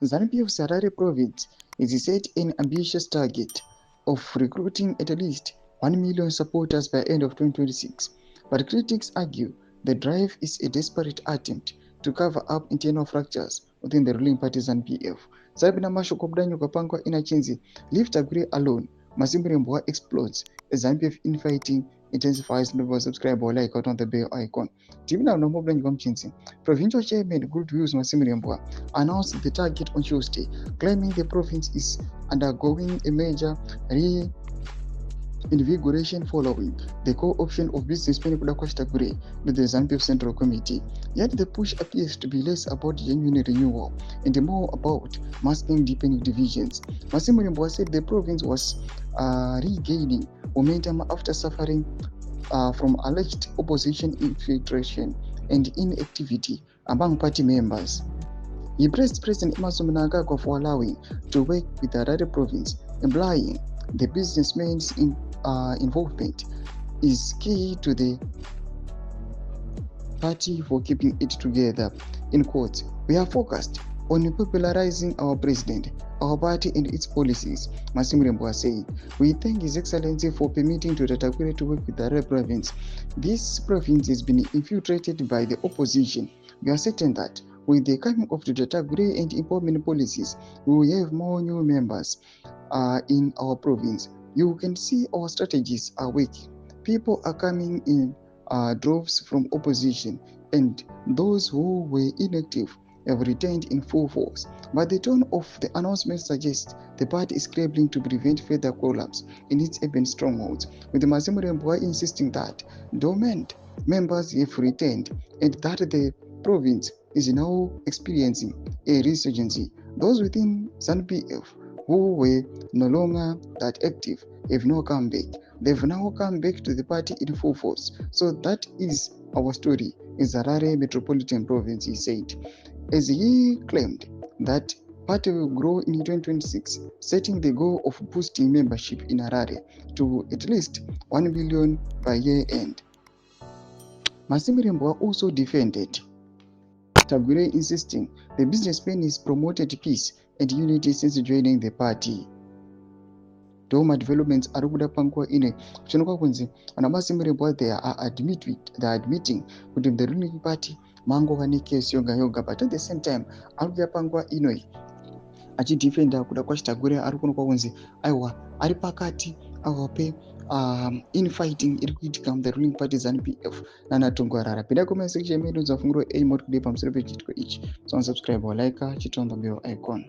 ZANU-PF's Harare province is set an ambitious target of recruiting at least 1 million supporters by end of 2026. But critics argue the drive is a desperate attempt to cover up internal fractures within the ruling party ZANU-PF. Sabina mashoko kudanyuka pangwa inachinzi, leave Tagwirei alone. Masimirembwa explodes as ZANU-PF infighting intensifies. Never subscribe or like out on the bell icon. Tivina no mubdanyuka mchinzi. Provincial Chairman Goodwill Masimirembwa announced the target on Tuesday, claiming the province is undergoing a major reinvigoration following the co-option of businessman Tagwirei to the ZANU-PF Central Committee. Yet the push appears to be less about genuine renewal and more about masking deepening divisions. Masimirembwa said the province was regaining momentum after suffering from alleged opposition infiltration and inactivity among party members. He praised President mnangagwa for allowing to work with the Harare province, implying the businessman's involvement is key to the party for keeping it together. In quotes, we are focused on popularizing our president, our party and its policies, Masimirembwa said. We thank His Excellency for permitting to Tagwirei to work with the Harare province. This province has been infiltrated by the opposition. We are certain that with the coming of Tagwirei and empowerment policies, we will have more new members in our province. You can see our strategies are working. People are coming in droves from opposition, and those who were inactive have returned in full force. But the tone of the announcement suggests the party is scrambling to prevent further collapse in its urban strongholds, with Masimirembwa insisting that dormant members have returned and that the province is now experiencing a resurgence. Those within ZANU-PF who were no longer that active have now come back. They've now come back to the party in full force. So that is our story in Harare Metropolitan Province, he said, as he claimed that party will grow in 2026, setting the goal of boosting membership in Harare to at least 1 million by year end. Masimirembwa also defended Tagwirei, insisting the businessman has promoted peace and unity since joining the party. Doma developments are kuda pangwa ine kuchonoka kunzi ana Masimirembwa they are admitting kuti the ruling party mango kane case yoga, but at the same time akuda pangwa inoi achidefenda kuda kwa Tagwirei ari kuno kunzi aiwa ari pakati awape infighting iri kuitika the ruling party ZANU-PF nanatongwarara. Pinda comment section medu dzafunguro aim kuti pamusoro pechitiko ichi. So subscribe or like chitondobero icon.